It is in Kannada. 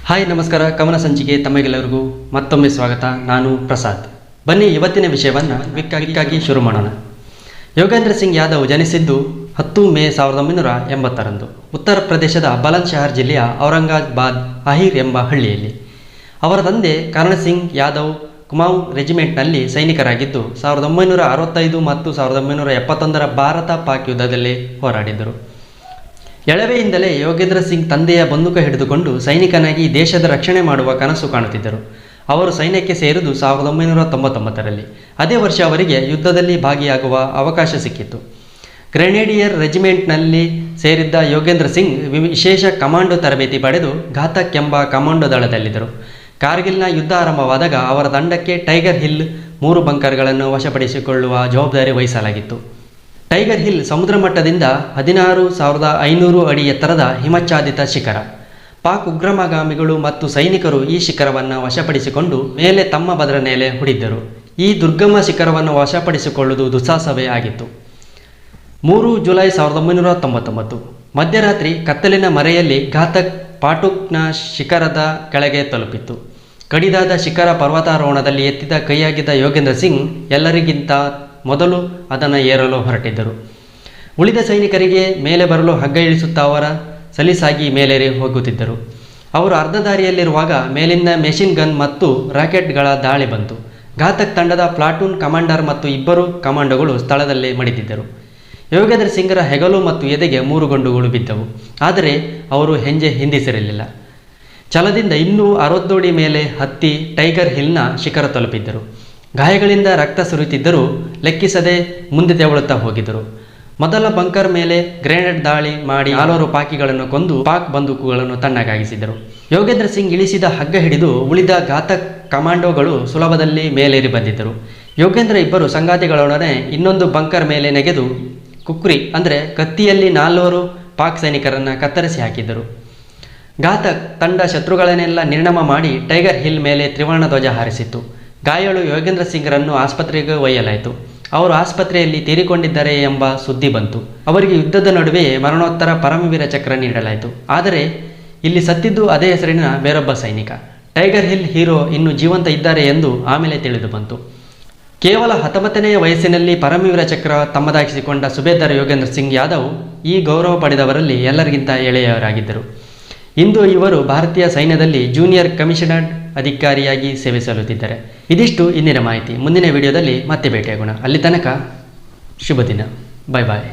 ಹಾಯ್ ನಮಸ್ಕಾರ. ಕವನ ಸಂಚಿಕೆ ತಮಗೆಲ್ಲರಿಗೂ ಮತ್ತೊಮ್ಮೆ ಸ್ವಾಗತ. ನಾನು ಪ್ರಸಾದ್. ಬನ್ನಿ ಇವತ್ತಿನ ವಿಷಯವನ್ನು ಕ್ವಿಕ್ಕಾಗಿ ಶುರು ಮಾಡೋಣ. ಯೋಗೇಂದ್ರ ಸಿಂಗ್ ಯಾದವ್ ಜನಿಸಿದ್ದು 10 ಮೇ 1980ರಂದು ಉತ್ತರ ಪ್ರದೇಶದ ಬಲಂದ್ ಶಹರ್ ಜಿಲ್ಲೆಯ ಔರಂಗಾಬಾದ್ ಅಹಿರ್ ಎಂಬ ಹಳ್ಳಿಯಲ್ಲಿ. ಅವರ ತಂದೆ ಕರಣ್ ಸಿಂಗ್ ಯಾದವ್ ಕುಮಾऊं ರೆಜಿಮೆಂಟ್ನಲ್ಲಿ ಸೈನಿಕರಾಗಿದ್ದು 1965 ಮತ್ತು 1971ರ ಭಾರತ ಪಾಕ್ ಯುದ್ಧದಲ್ಲಿ ಹೋರಾಡಿದರು. ಎಳವೆಯಿಂದಲೇ ಯೋಗೇಂದ್ರ ಸಿಂಗ್ ತಂದೆಯ ಬಂದೂಕ ಹಿಡಿದುಕೊಂಡು ಸೈನಿಕನಾಗಿ ದೇಶದ ರಕ್ಷಣೆ ಮಾಡುವ ಕನಸು ಕಾಣುತ್ತಿದ್ದರು. ಅವರು ಸೈನ್ಯಕ್ಕೆ ಸೇರಿದ್ದು 1999ರಲ್ಲಿ. ಅದೇ ವರ್ಷ ಅವರಿಗೆ ಯುದ್ಧದಲ್ಲಿ ಭಾಗಿಯಾಗುವ ಅವಕಾಶ ಸಿಕ್ಕಿತು. ಗ್ರೆನೇಡಿಯರ್ ರೆಜಿಮೆಂಟ್ನಲ್ಲಿ ಸೇರಿದ್ದ ಯೋಗೇಂದ್ರ ಸಿಂಗ್ ವಿಶೇಷ ಕಮಾಂಡೋ ತರಬೇತಿ ಪಡೆದು ಘಾತಕ್ ಎಂಬ ಕಮಾಂಡೋ ದಳದಲ್ಲಿದ್ದರು. ಕಾರ್ಗಿಲ್ನ ಯುದ್ಧ ಆರಂಭವಾದಾಗ ಅವರ ತಂಡಕ್ಕೆ ಟೈಗರ್ ಹಿಲ್ 3 ಬಂಕರ್ಗಳನ್ನು ವಶಪಡಿಸಿಕೊಳ್ಳುವ ಜವಾಬ್ದಾರಿ ವಹಿಸಲಾಗಿತ್ತು. ಟೈಗರ್ ಹಿಲ್ ಸಮುದ್ರ ಮಟ್ಟದಿಂದ 16,500 ಅಡಿ ಎತ್ತರದ ಹಿಮಚ್ಛಾದಿತ ಶಿಖರ. ಪಾಕ್ ಉಗ್ರಗಾಮಿಗಳು ಮತ್ತು ಸೈನಿಕರು ಈ ಶಿಖರವನ್ನು ವಶಪಡಿಸಿಕೊಂಡು ಮೇಲೆ ತಮ್ಮ ಭದ್ರನೆಲೆ ಹೂಡಿದ್ದರು. ಈ ದುರ್ಗಮ ಶಿಖರವನ್ನು ವಶಪಡಿಸಿಕೊಳ್ಳುವುದು ದುಸ್ಸಾಹಸವೇ ಆಗಿತ್ತು. 3 ಜುಲೈ 1999 ಮಧ್ಯರಾತ್ರಿ ಕತ್ತಲಿನ ಮರೆಯಲ್ಲಿ ಘಾತಕ್ ಪಾಟುಕ್ನ ಶಿಖರದ ಕೆಳಗೆ ತಲುಪಿತ್ತು. ಕಡಿದಾದ ಶಿಖರ ಪರ್ವತಾರೋಹಣದಲ್ಲಿ ಎತ್ತಿದ ಕೈಯಾಗಿದ್ದ ಯೋಗೇಂದ್ರ ಸಿಂಗ್ ಎಲ್ಲರಿಗಿಂತ ಮೊದಲು ಅದನ್ನು ಏರಲು ಹೊರಟಿದ್ದರು. ಉಳಿದ ಸೈನಿಕರಿಗೆ ಮೇಲೆ ಬರಲು ಹಗ್ಗ ಇಳಿಸುತ್ತಾ ಅವರ ಸಲೀಸಾಗಿ ಮೇಲೇರಿ ಹೋಗುತ್ತಿದ್ದರು. ಅವರು ಅರ್ಧ ದಾರಿಯಲ್ಲಿರುವಾಗ ಮೇಲಿಂದ ಮೆಷಿನ್ ಗನ್ ಮತ್ತು ರಾಕೆಟ್ಗಳ ದಾಳಿ ಬಂತು. ಘಾತಕ್ ತಂಡದ ಪ್ಲಾಟೂನ್ ಕಮಾಂಡರ್ ಮತ್ತು 2 ಕಮಾಂಡೋಗಳು ಸ್ಥಳದಲ್ಲೇ ಮಡಿದಿದ್ದರು. ಯೋಗೇಂದ್ರ ಸಿಂಗರ ಹೆಗಲು ಮತ್ತು ಎದೆಗೆ 3 ಗುಂಡುಗಳು ಬಿದ್ದವು. ಆದರೆ ಅವರು ಹೆಜ್ಜೆ ಹಿಂದಿಸಿರಲಿಲ್ಲ. ಛಲದಿಂದ ಇನ್ನೂ 60 ಅಡಿ ಮೇಲೆ ಹತ್ತಿ ಟೈಗರ್ ಹಿಲ್ನ ಶಿಖರ ತಲುಪಿದ್ದರು. ಗಾಯಗಳಿಂದ ರಕ್ತ ಸುರಿಯುತ್ತಿದ್ದರೂ ಲೆಕ್ಕಿಸದೆ ಮುಂದೆ ತೆವಳುತ್ತಾ ಹೋಗಿದ್ದರು. ಮೊದಲ ಬಂಕರ್ ಮೇಲೆ ಗ್ರೆನೇಡ್ ದಾಳಿ ಮಾಡಿ 4 ಪಾಕಿಗಳನ್ನು ಕೊಂದು ಪಾಕ್ ಬಂದೂಕುಗಳನ್ನು ತಣ್ಣಗಾಗಿಸಿದರು. ಯೋಗೇಂದ್ರ ಸಿಂಗ್ ಇಳಿಸಿದ ಹಗ್ಗ ಹಿಡಿದು ಉಳಿದ ಘಾತಕ್ ಕಮಾಂಡೋಗಳು ಸುಲಭದಲ್ಲಿ ಮೇಲೇರಿ ಬಂದಿದ್ದರು. ಯೋಗೇಂದ್ರ 2 ಸಂಗಾತಿಗಳೊಡನೆ ಇನ್ನೊಂದು ಬಂಕರ್ ಮೇಲೆ ನೆಗೆದು ಕುಕ್ರಿ ಅಂದರೆ ಕತ್ತಿಯಲ್ಲಿ 4 ಪಾಕ್ ಸೈನಿಕರನ್ನು ಕತ್ತರಿಸಿ ಹಾಕಿದ್ದರು. ಘಾತಕ್ ತಂಡ ಶತ್ರುಗಳನ್ನೆಲ್ಲ ನಿರ್ನಾಮ ಮಾಡಿ ಟೈಗರ್ ಹಿಲ್ ಮೇಲೆ ತ್ರಿವರ್ಣ ಧ್ವಜ ಹಾರಿಸಿತ್ತು. ಗಾಯಾಳು ಯೋಗೇಂದ್ರ ಸಿಂಗ್ರನ್ನು ಆಸ್ಪತ್ರೆಗೆ ಒಯ್ಯಲಾಯಿತು. ಅವರು ಆಸ್ಪತ್ರೆಯಲ್ಲಿ ತೀರಿಕೊಂಡಿದ್ದಾರೆ ಎಂಬ ಸುದ್ದಿ ಬಂತು. ಅವರಿಗೆ ಯುದ್ಧದ ನಡುವೆ ಮರಣೋತ್ತರ ಪರಮವೀರ ಚಕ್ರ ನೀಡಲಾಯಿತು. ಆದರೆ ಇಲ್ಲಿ ಸತ್ತಿದ್ದು ಅದೇ ಹೆಸರಿನ ಬೇರೊಬ್ಬ ಸೈನಿಕ. ಟೈಗರ್ ಹಿಲ್ ಹೀರೋ ಇನ್ನೂ ಜೀವಂತ ಇದ್ದಾರೆ ಎಂದು ಆಮೇಲೆ ತಿಳಿದು ಬಂತು. ಕೇವಲ 19ನೇ ವಯಸ್ಸಿನಲ್ಲಿ ಪರಮವೀರ ಚಕ್ರ ತಮ್ಮದಾಗಿಸಿಕೊಂಡ ಸುಬೇದಾರ್ ಯೋಗೇಂದ್ರ ಸಿಂಗ್ ಯಾದವ್ ಈ ಗೌರವ ಪಡೆದವರಲ್ಲಿ ಎಲ್ಲರಿಗಿಂತ ಎಳೆಯವರಾಗಿದ್ದರು. ಇಂದು ಇವರು ಭಾರತೀಯ ಸೈನ್ಯದಲ್ಲಿ ಜೂನಿಯರ್ ಕಮಿಷನರ್ಡ್ ಅಧಿಕಾರಿಯಾಗಿ ಸೇವೆ ಸಲ್ಲುತ್ತಿದ್ದಾರೆ. ಇದಿಷ್ಟು ಇಂದಿನ ಮಾಹಿತಿ. ಮುಂದಿನ ವಿಡಿಯೋದಲ್ಲಿ ಮತ್ತೆ ಭೇಟಿಯಾಗೋಣ. ಅಲ್ಲಿ ತನಕ ಶುಭ ದಿನ. ಬಾಯ್ ಬಾಯ್.